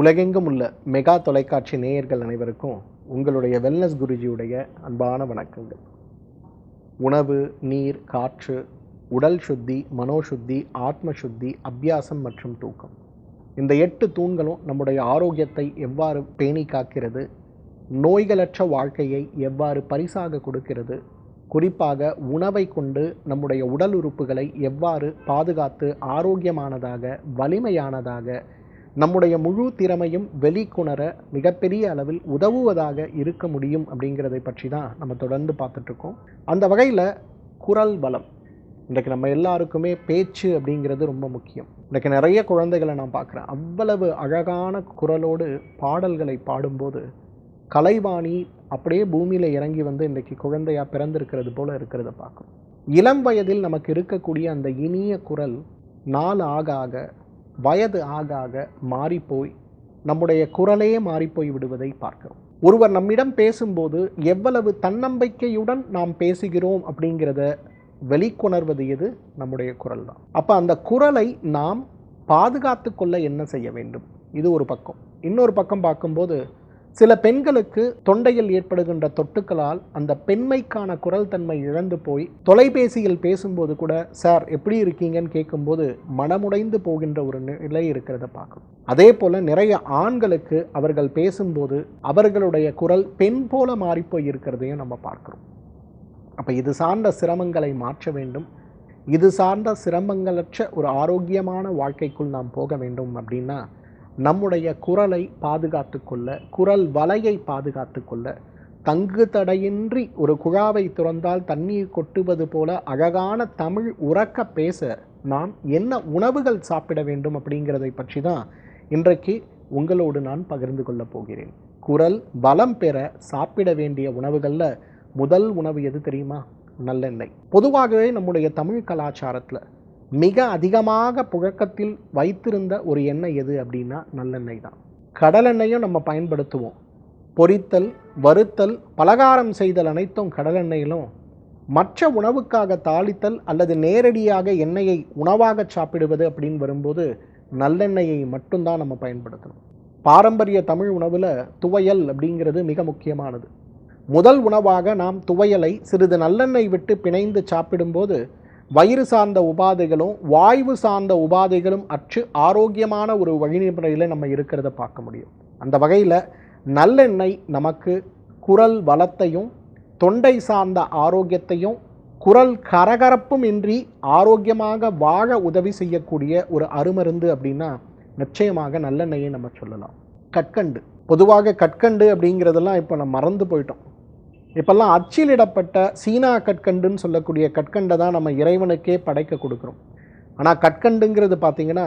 உலகெங்கும் உள்ள மெகா தொலைக்காட்சி நேயர்கள் அனைவருக்கும் உங்களுடைய வெல்னஸ் குருஜியுடைய அன்பான வணக்கங்கள். உணவு, நீர், காற்று, உடல் சுத்தி, மனோசுத்தி, ஆத்ம சுத்தி, அபியாசம் மற்றும் தூக்கம், இந்த 8 தூண்களும் நம்முடைய ஆரோக்கியத்தை எவ்வாறு பேணி காக்கிறது, நோய்களற்ற வாழ்க்கையை எவ்வாறு பரிசாக கொடுக்கிறது, குறிப்பாக உணவை கொண்டு நம்முடைய உடல் உறுப்புகளை எவ்வாறு பாதுகாத்து ஆரோக்கியமானதாக வலிமையானதாக நம்முடைய முழு திறமையும் வெளிக்கொணர மிகப்பெரிய அளவில் உதவுவதாக இருக்க முடியும் அப்படிங்கிறதை பற்றி தான் நம்ம தொடர்ந்து பார்த்துட்ருக்கோம். அந்த வகையில் குரல் வளம், இன்றைக்கு நம்ம எல்லாருக்குமே பேச்சு அப்படிங்கிறது ரொம்ப முக்கியம். இன்றைக்கு நிறைய குழந்தைகளை நான் பார்க்குறேன், அவ்வளவு அழகான குரலோடு பாடல்களை பாடும்போது கலைவாணி அப்படியே பூமியில் இறங்கி வந்து இன்றைக்கு குழந்தையாக பிறந்திருக்கிறது போல இருக்கிறத பார்க்குறோம். இளம் வயதில் நமக்கு இருக்கக்கூடிய அந்த இனிய குரல் நாள் ஆக ஆக வயது ஆக ஆக மாறிப்போய் நம்முடைய குரலையே மாறிப்போய் விடுவதை பார்க்கிறோம். ஒருவர் நம்மிடம் பேசும்போது எவ்வளவு தன்னம்பிக்கையுடன் நாம் பேசுகிறோம் அப்படிங்கிறத வெளிக்கொணர்வது எது? நம்முடைய குரல் தான். அப்போ அந்த குரலை நாம் பாதுகாத்து கொள்ள என்ன செய்ய வேண்டும்? இது ஒரு பக்கம். இன்னொரு பக்கம் பார்க்கும்போது சில பெண்களுக்கு தொண்டையில் ஏற்படுகின்ற தொட்டுக்களால் அந்த பெண்மைக்கான குரல் தன்மை இழந்து போய் தொலைபேசியில் பேசும்போது கூட சார் எப்படி இருக்கீங்கன்னு கேட்கும்போது மனமுடைந்து போகின்ற ஒரு நிலை இருக்கிறத பார்க்கணும். அதே போல் நிறைய ஆண்களுக்கு அவர்கள் பேசும்போது அவர்களுடைய குரல் பெண் போல மாறிப்போய் இருக்கிறதையும் நம்ம பார்க்குறோம். அப்போ இது சார்ந்த சிரமங்களை மாற்ற வேண்டும். இது சார்ந்த சிரமங்களற்ற ஒரு ஆரோக்கியமான வாழ்க்கைக்குள் நாம் போக வேண்டும் அப்படின்னா நம்முடைய குரலை பாதுகாத்து கொள்ள, குரல் வலையை பாதுகாத்து கொள்ள, தங்கு தடையின்றி ஒரு குழாவை துறந்தால் தண்ணீர் கொட்டுவது போல அழகான தமிழ் உறக்க பேச நாம் என்ன உணவுகள் சாப்பிட வேண்டும் அப்படிங்கிறதை பற்றி தான் இன்றைக்கு உங்களோடு நான் பகிர்ந்து கொள்ளப் போகிறேன். குரல் வளம் பெற சாப்பிட வேண்டிய உணவுகளில் முதல் உணவு எது தெரியுமா? நல்லெண்ணெய். பொதுவாகவே நம்முடைய தமிழ் கலாச்சாரத்தில் மிக அதிகமாக புழக்கத்தில் வைத்திருந்த ஒரு எண்ணெய் எது அப்படின்னா நல்லெண்ணெய் தான். கடலெண்ணெயும் நம்ம பயன்படுத்துவோம். பொரித்தல், வறுத்தல், பலகாரம் செய்தல் அனைத்தும் கடலெண்ணெயிலும், மற்ற உணவுக்காக தாளித்தல் அல்லது நேரடியாக எண்ணெயை உணவாக சாப்பிடுவது அப்படின்னு வரும்போது நல்லெண்ணெயை மட்டும்தான் நம்ம பயன்படுத்தணும். பாரம்பரிய தமிழ் உணவில் துவையல் அப்படிங்கிறது மிக முக்கியமானது. முதல் உணவாக நாம் துவையலை சிறிது நல்லெண்ணெய் விட்டு பிணைந்து சாப்பிடும்போது வயிறு சார்ந்த உபாதைகளும் வாய்வு சார்ந்த உபாதைகளும் அற்று ஆரோக்கியமான ஒரு வழிமுறையில் நம்ம இருக்கிறத பார்க்க முடியும். அந்த வகையில் நல்லெண்ணெய் நமக்கு குரல் வளத்தையும் தொண்டை சார்ந்த ஆரோக்கியத்தையும் குரல் கரகரப்பும் இன்றி ஆரோக்கியமாக வாழ உதவி செய்யக்கூடிய ஒரு அருமருந்து அப்படின்னா நிச்சயமாக நல்லெண்ணெயை நம்ம சொல்லலாம். கற்கண்டு, பொதுவாக கற்கண்டு அப்படிங்கிறதெல்லாம் இப்போ நம்ம மறந்து போயிட்டோம். இப்போல்லாம் அச்சிலிடப்பட்ட சீனா கற்கண்டுன்னு சொல்லக்கூடிய கற்கண்டை தான் நம்ம இறைவனுக்கே படைக்க கொடுக்குறோம். ஆனால் கற்கண்டுங்கிறது பார்த்திங்கன்னா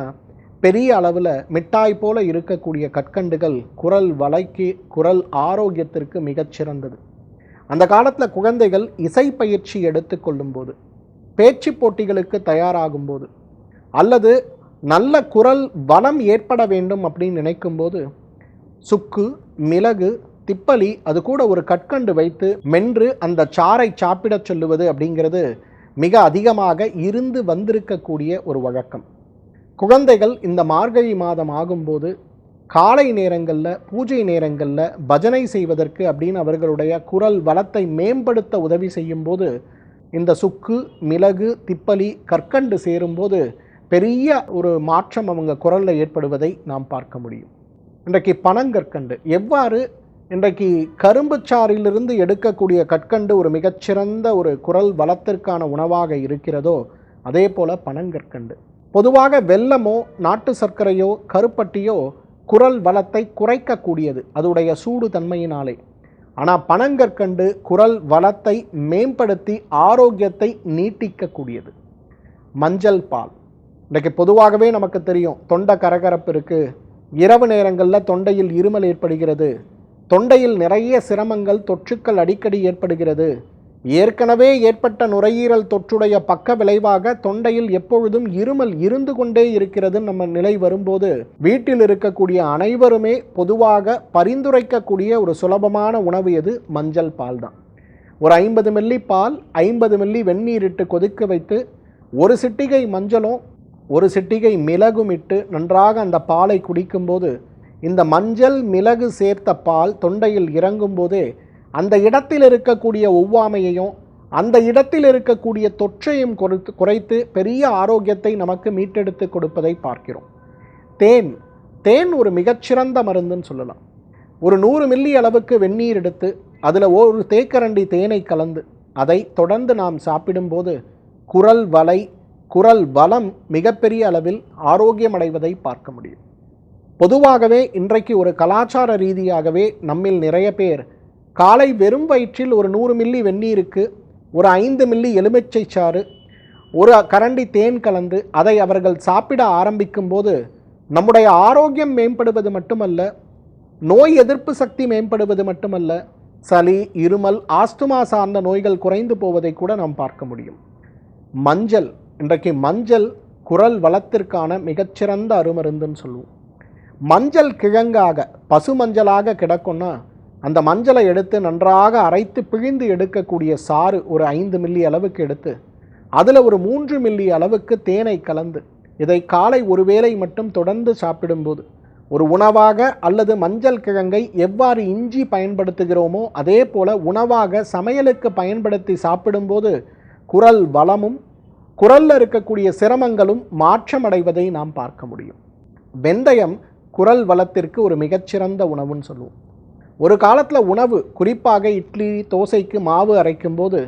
பெரிய அளவில் மிட்டாய் போல இருக்கக்கூடிய கற்கண்டுகள் குரல் வளைக்கு, குரல் ஆரோக்கியத்திற்கு மிகச்சிறந்தது. அந்த காலத்தில் குழந்தைகள் இசை பயிற்சி எடுத்துக்கொள்ளும்போது, பேச்சு போட்டிகளுக்கு தயாராகும்போது அல்லது நல்ல குரல் வளம் ஏற்பட வேண்டும் அப்படின்னு நினைக்கும்போது சுக்கு, மிளகு, திப்பலி, அது கூட ஒரு கற்கண்டு வைத்து மென்று அந்த சாறை சாப்பிடச் சொல்லுவது அப்படிங்கிறது மிக அதிகமாக இருந்து வந்திருக்கக்கூடிய ஒரு வழக்கம். குழந்தைகள் இந்த மார்கழி மாதம் ஆகும்போது காலை நேரங்களில், பூஜை நேரங்களில் பஜனை செய்வதற்கு அப்படின்னு அவர்களுடைய குரல் வளத்தை மேம்படுத்த உதவி செய்யும்போது இந்த சுக்கு, மிளகு, திப்பலி, கற்கண்டு சேரும்போது பெரிய ஒரு மாற்றம் அவங்க குரலில் ஏற்படுவதை நாம் பார்க்க முடியும். இன்றைக்கு பனங்கற்கண்டு, எவ்வாறு இன்றைக்கு கரும்புச்சாறிலிருந்து எடுக்கக்கூடிய கற்கண்டு ஒரு மிகச்சிறந்த ஒரு குரல் வளத்திற்கான உணவாக இருக்கிறதோ அதே போல் பனங்கற்கண்டு. பொதுவாக வெல்லமோ நாட்டு சர்க்கரையோ கருப்பட்டியோ குரல் வளத்தை குறைக்கக்கூடியது அதோடைய சூடு தன்மையினாலே. ஆனால் பனங்கற்கண்டு குரல் வளத்தை மேம்படுத்தி ஆரோக்கியத்தை நீட்டிக்கக்கூடியது. மஞ்சள் பால், இன்றைக்கு பொதுவாகவே நமக்கு தெரியும் தொண்டை கரகரப்பு இருக்குது, இரவு நேரங்களில் தொண்டையில் இருமல் ஏற்படுகிறது, தொண்டையில் நிறைய சிரமங்கள் தொற்றுக்கள் அடிக்கடி ஏற்படுகிறது, ஏற்கனவே ஏற்பட்ட நுரையீரல் தொற்றுடைய பக்க விளைவாக தொண்டையில் எப்பொழுதும் இருமல் இருந்து கொண்டே இருக்கிறது நம்ம நிலை வரும்போது வீட்டில் இருக்கக்கூடிய அனைவருமே பொதுவாக பரிந்துரைக்கக்கூடிய ஒரு சுலபமான உணவு எது? மஞ்சள் பால் தான். ஒரு 50 மில்லி பால், 50 மில்லி வெந்நீர் இட்டு கொதிக்க வைத்து ஒரு சிட்டிகை மஞ்சளும் ஒரு சிட்டிகை மிளகும் இட்டு நன்றாக அந்த பாலை குடிக்கும்போது இந்த மஞ்சள் மிளகு சேர்த்த பால் தொண்டையில் இறங்கும் போதே அந்த இடத்தில் இருக்கக்கூடிய ஒவ்வாமையையும் அந்த இடத்தில் இருக்கக்கூடிய தொற்றையும் குறைத்து பெரிய ஆரோக்கியத்தை நமக்கு மீட்டெடுத்து கொடுப்பதை பார்க்கிறோம். தேன் ஒரு மிகச்சிறந்த மருந்துன்னு சொல்லலாம். ஒரு 100 மில்லி அளவுக்கு வெந்நீர் எடுத்து அதில் ஒரு தேக்கரண்டி தேனை கலந்து அதை தொடர்ந்து நாம் சாப்பிடும்போது குரல் வளம் மிகப்பெரிய அளவில் ஆரோக்கியம் அடைவதை பார்க்க முடியும். பொதுவாகவே இன்றைக்கு ஒரு கலாச்சார ரீதியாகவே நம்மில் நிறைய பேர் காலை வெறும் வயிற்றில் ஒரு 100 மில்லி வெந்நீருக்கு ஒரு 5 மில்லி எலுமிச்சை சாறு ஒரு கரண்டி தேன் கலந்து அதை அவர்கள் சாப்பிட ஆரம்பிக்கும் போது நம்முடைய ஆரோக்கியம் மேம்படுவது மட்டுமல்ல, நோய் எதிர்ப்பு சக்தி மேம்படுவது மட்டுமல்ல, சளி, இருமல், ஆஸ்துமா சார்ந்த நோய்கள் குறைந்து போவதை கூட நாம் பார்க்க முடியும். இன்றைக்கு மஞ்சள் குரல் வளத்திற்கான மிகச்சிறந்த அருமருந்துன்னு சொல்லுவோம். மஞ்சள் கிழங்காக பசு மஞ்சளாக கிடக்கும்னா அந்த மஞ்சளை எடுத்து நன்றாக அரைத்து பிழிந்து எடுக்கக்கூடிய சாறு ஒரு 5 மில்லி அளவுக்கு எடுத்து அதில் ஒரு 3 மில்லி அளவுக்கு தேனை கலந்து இதை காலை ஒரு வேளை மட்டும் தொடர்ந்து சாப்பிடும்போது ஒரு உணவாக அல்லது மஞ்சள் கிழங்கை எவ்வாறு இஞ்சி பயன்படுத்துகிறோமோ அதே போல உணவாக சமையலுக்கு பயன்படுத்தி சாப்பிடும்போது குரல் வளமும் குரலில் இருக்கக்கூடிய சிரமங்களும் மாற்றமடைவதை நாம் பார்க்க முடியும். வெந்தயம் குரல் வளத்திற்கு ஒரு மிகச்சிறந்த உணவுன்னு சொல்லுவோம். ஒரு காலத்தில் உணவு குறிப்பாக இட்லி தோசைக்கு மாவு அரைக்கும் போது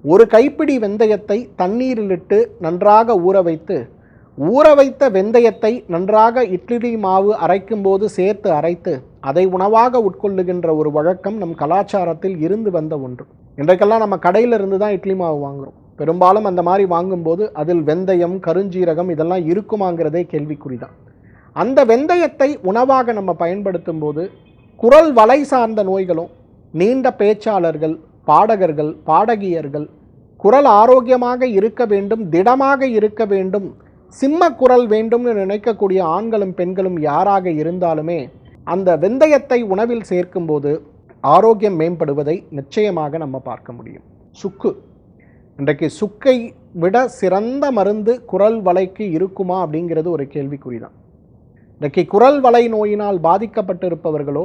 ஒரு கைப்பிடி வெந்தயத்தை தண்ணீரிலிட்டு நன்றாக ஊற வைத்த வெந்தயத்தை நன்றாக இட்லி மாவு அரைக்கும் போது சேர்த்து அரைத்து அதை உணவாக உட்கொள்ளுகின்ற ஒரு வழக்கம் நம் கலாச்சாரத்தில் இருந்து வந்த ஒன்று. இன்றைக்கெல்லாம் நம்ம கடையிலிருந்து தான் இட்லி மாவு வாங்குகிறோம். பெரும்பாலும் அந்த மாதிரி வாங்கும்போது அதில் வெந்தயம், கருஞ்சீரகம் இதெல்லாம் இருக்குமாங்கிறதே கேள்விக்குறிதான். அந்த வெந்தயத்தை உணவாக நம்ம பயன்படுத்தும் போது குரல் வளை சார்ந்த நோய்களும், நீண்ட பேச்சாளர்கள், பாடகர்கள், பாடகியர்கள் குரல் ஆரோக்கியமாக இருக்க வேண்டும், திடமாக இருக்க வேண்டும், சிம்ம குரல் வேண்டும்னு நினைக்கக்கூடிய ஆண்களும் பெண்களும் யாராக இருந்தாலுமே அந்த வெந்தயத்தை உணவில் சேர்க்கும்போது ஆரோக்கியம் மேம்படுவதை நிச்சயமாக நம்ம பார்க்க முடியும். இன்றைக்கு சுக்கை விட சிறந்த மருந்து குரல் வளைக்கு இருக்குமா அப்படிங்கிறது ஒரு கேள்விக்குறிதான். இன்றைக்கு குரல் வளை நோயினால் பாதிக்கப்பட்டிருப்பவர்களோ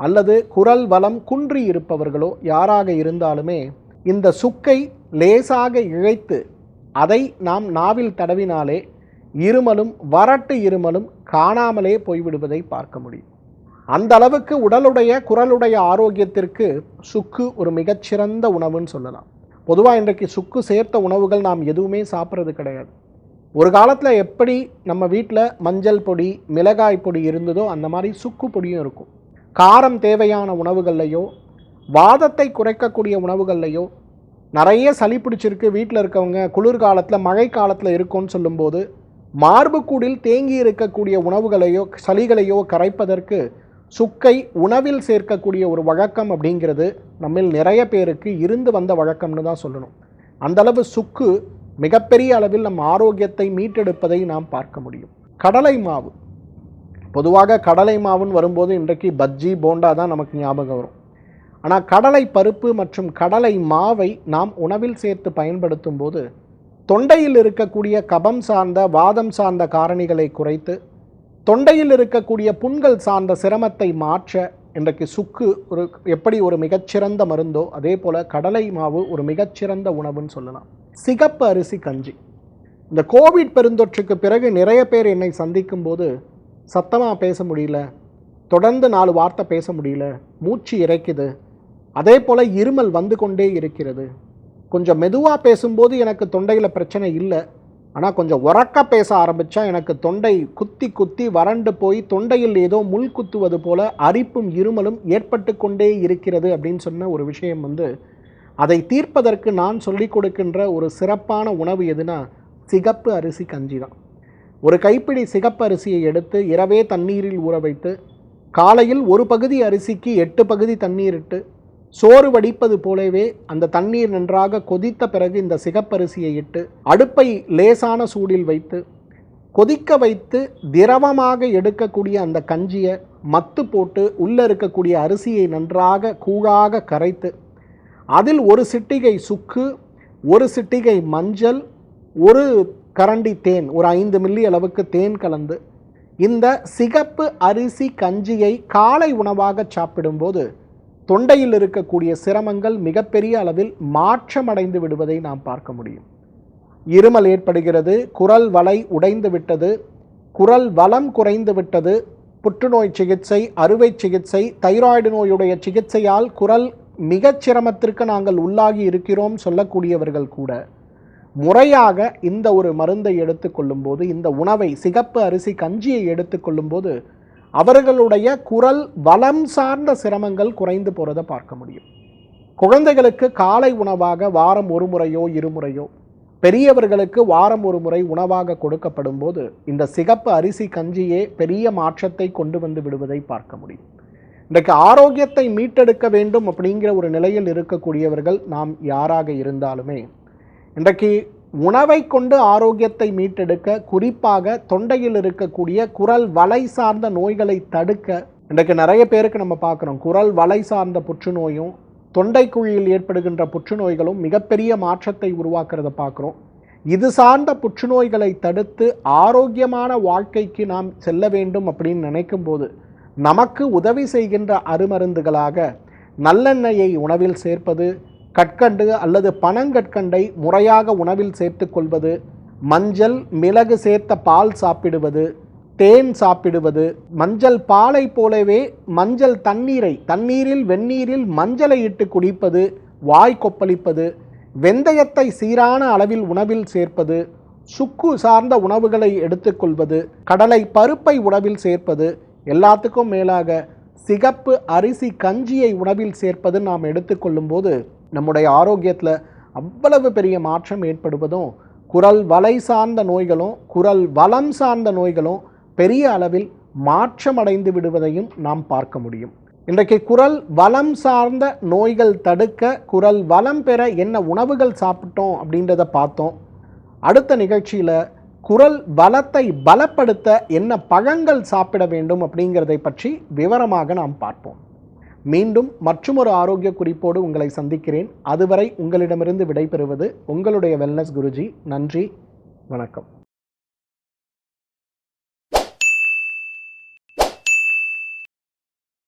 அல்லது குரல் வளம் குன்றி இருப்பவர்களோ யாராக இருந்தாலுமே இந்த சுக்கை லேசாக இழைத்து அதை நாம் நாவில் தடவினாலே இருமலும் வறட்டு இருமலும் காணாமலே போய்விடுவதை பார்க்க முடியும். அந்த அளவுக்கு குரலுடைய ஆரோக்கியத்திற்கு சுக்கு ஒரு மிகச்சிறந்த உணவுன்னு சொல்லலாம். பொதுவாக இன்றைக்கு சுக்கு சேர்த்த உணவுகள் நாம் எதுவுமே சாப்பிட்றது கிடையாது. ஒரு காலத்தில் எப்படி நம்ம வீட்டில் மஞ்சள் பொடி, மிளகாய் பொடி இருந்ததோ அந்த மாதிரி சுக்கு பொடியும் இருக்கும். காரம் தேவையான உணவுகள்லையோ, வாதத்தை குறைக்கக்கூடிய உணவுகள்லையோ, நிறைய சளி பிடிச்சிருக்கு வீட்டில் இருக்கவங்க குளிர்காலத்தில் மழை காலத்தில் இருக்கும்னு சொல்லும்போது மார்புக்கூடில் தேங்கி இருக்கக்கூடிய உணவுகளையோ சளிகளையோ கரைப்பதற்கு சுக்கை உணவில் சேர்க்கக்கூடிய ஒரு வழக்கம் அப்படிங்கிறது நம்மில் நிறைய பேருக்கு இருந்து வந்த வழக்கம்னு தான் சொல்லணும். அந்தளவு சுக்கு மிகப்பெரிய அளவில் நம் ஆரோக்கியத்தை மீட்டெடுப்பதை நாம் பார்க்க முடியும். கடலை மாவு, பொதுவாக கடலை மாவுன்னு வரும்போது இன்றைக்கு பஜ்ஜி போண்டா தான் நமக்கு ஞாபகம் வரும். ஆனால் கடலை பருப்பு மற்றும் கடலை மாவை நாம் உணவில் சேர்த்து பயன்படுத்தும் போது தொண்டையில் இருக்கக்கூடிய கபம் சார்ந்த வாதம் சார்ந்த காரணிகளை குறைத்து தொண்டையில் இருக்கக்கூடிய புண்கள் சார்ந்த சிரமத்தை மாற்ற இன்றைக்கு சுக்கு எப்படி ஒரு மிகச்சிறந்த மருந்தோ அதே போல் கடலை மாவு ஒரு மிகச்சிறந்த உணவுன்னு சொல்லலாம். சிகப்பு அரிசி கஞ்சி. இந்த கோவிட் பெருந்தொற்றுக்கு பிறகு நிறைய பேர் என்னை சந்திக்கும் போது சத்தமாக பேச முடியல, தொடர்ந்து 4 வார்த்தை பேச முடியல, மூச்சு இறைக்குது, அதே போல் இருமல் வந்து கொண்டே இருக்கிறது, கொஞ்சம் மெதுவாக பேசும்போது எனக்கு தொண்டையில் பிரச்சனை இல்லை, ஆனால் கொஞ்சம் உறக்க பேச ஆரம்பித்தா எனக்கு தொண்டை குத்தி வறண்டு போய் தொண்டையில் ஏதோ முள் குத்துவது போல அரிப்பும் இருமலும் ஏற்பட்டு கொண்டே இருக்கிறது அப்படின்னு சொன்ன ஒரு விஷயம் அதை தீர்ப்பதற்கு நான் சொல்லிக் கொடுக்கின்ற ஒரு சிறப்பான உணவு எதுனா சிகப்பு அரிசி கஞ்சி தான். ஒரு கைப்பிடி சிகப்பு அரிசியை எடுத்து இரவே தண்ணீரில் ஊற வைத்து காலையில் ஒரு பகுதி அரிசிக்கு 8 பகுதி தண்ணீர் இட்டு சோறு வடிப்பது போலவே அந்த தண்ணீர் நன்றாக கொதித்த பிறகு இந்த சிகப்பரிசியை இட்டு அடுப்பை லேசான சூடில் வைத்து கொதிக்க வைத்து திரவமாக எடுக்கக்கூடிய அந்த கஞ்சியை மத்து போட்டு உள்ளே இருக்கக்கூடிய அரிசியை நன்றாக கூழாக கரைத்து அதில் ஒரு சிட்டிகை சுக்கு, ஒரு சிட்டிகை மஞ்சள், ஒரு கரண்டி தேன், ஒரு 5 மில்லி அளவுக்கு தேன் கலந்து இந்த சிகப்பு அரிசி கஞ்சியை காலை உணவாக சாப்பிடும்போது தொண்டையில் இருக்கக்கூடிய சிரமங்கள் மிகப்பெரிய அளவில் மாற்றமடைந்து விடுவதை நாம் பார்க்க முடியும். இருமல் ஏற்படுகிறது, குரல் வளை உடைந்து விட்டது, குரல் வளம் குறைந்து விட்டது, புற்றுநோய் சிகிச்சை, அறுவை சிகிச்சை, தைராய்டு நோயுடைய சிகிச்சையால் குரல் மிகச் சிரமத்திற்கு நாங்கள் உள்ளாகி இருக்கிறோம் சொல்லக்கூடியவர்கள் கூட முறையாக இந்த ஒரு மருந்தை எடுத்துக்கொள்ளும் போது, இந்த உணவை சிகப்பு அரிசி கஞ்சியை எடுத்துக்கொள்ளும் போது அவர்களுடைய குரல் வளம் சார்ந்த சிரமங்கள் குறைந்து போகிறத பார்க்க முடியும். குழந்தைகளுக்கு காலை உணவாக வாரம் ஒரு முறையோ இருமுறையோ, பெரியவர்களுக்கு வாரம் ஒரு முறை உணவாக கொடுக்கப்படும் போது இந்த சிகப்பு அரிசி கஞ்சியே பெரிய மாற்றத்தை கொண்டு வந்து விடுவதை பார்க்க முடியும். இன்றைக்கு ஆரோக்கியத்தை மீட்டெடுக்க வேண்டும் அப்படிங்கிற ஒரு நிலையில் இருக்கக்கூடியவர்கள் நாம் யாராக இருந்தாலுமே, இன்றைக்கு உணவை கொண்டு ஆரோக்கியத்தை மீட்டெடுக்க, குறிப்பாக தொண்டையில் இருக்கக்கூடிய குரல் வளை சார்ந்த நோய்களை தடுக்க, இன்றைக்கு நிறைய பேருக்கு நம்ம பார்க்குறோம் குரல் வளை சார்ந்த புற்றுநோயும் தொண்டைக்குழியில் ஏற்படுகின்ற புற்றுநோய்களும் மிகப்பெரிய மாற்றத்தை உருவாக்குறத பார்க்குறோம். இது சார்ந்த புற்றுநோய்களை தடுத்து ஆரோக்கியமான வாழ்க்கைக்கு நாம் செல்ல வேண்டும் அப்படின்னு நினைக்கும் போது நமக்கு உதவி செய்கின்ற அருமருந்துகளாக நல்லெண்ணெயை உணவில் சேர்ப்பது, கற்கண்டு அல்லது பனங்கற்கண்டை முறையாக உணவில் சேர்த்து கொள்வது, மஞ்சள் மிளகு சேர்த்த பால் சாப்பிடுவது, தேன் சாப்பிடுவது, மஞ்சள் பாலை போலவே மஞ்சள் தண்ணீரில் வெந்நீரில் மஞ்சளை இட்டு குடிப்பது, வாய் கொப்பளிப்பது, வெந்தயத்தை சீரான அளவில் உணவில் சேர்ப்பது, சுக்கு சார்ந்த உணவுகளை எடுத்துக்கொள்வது, கடலை பருப்பை உணவில் சேர்ப்பது, எல்லாத்துக்கும் மேலாக சிகப்பு அரிசி கஞ்சியை உணவில் சேர்ப்பது நாம் எடுத்துக்கொள்ளும் போது நம்முடைய ஆரோக்கியத்தில் அவ்வளவு பெரிய மாற்றம் ஏற்படுவதும், குரல் வளை சார்ந்த நோய்களும் குரல் வளம் சார்ந்த நோய்களும் பெரிய அளவில் மாற்றமடைந்து விடுவதையும் நாம் பார்க்க முடியும். இன்றைக்கு குரல் வளம் சார்ந்த நோய்கள் தடுக்க, குரல் வளம் பெற என்ன உணவுகள் சாப்பிட்டோம் அப்படின்றத பார்த்தோம். அடுத்த நிகழ்ச்சியில் குரல் வளத்தை பலப்படுத்த என்ன பழங்கள் சாப்பிட வேண்டும் அப்படிங்கிறதை பற்றி விவரமாக நாம் பார்ப்போம். மீண்டும் மற்றொரு ஆரோக்கிய குறிப்போடு உங்களை சந்திக்கிறேன். அதுவரை உங்களிடமிருந்து விடைபெறுவது உங்களுடைய வெல்னஸ் குருஜி. நன்றி, வணக்கம்.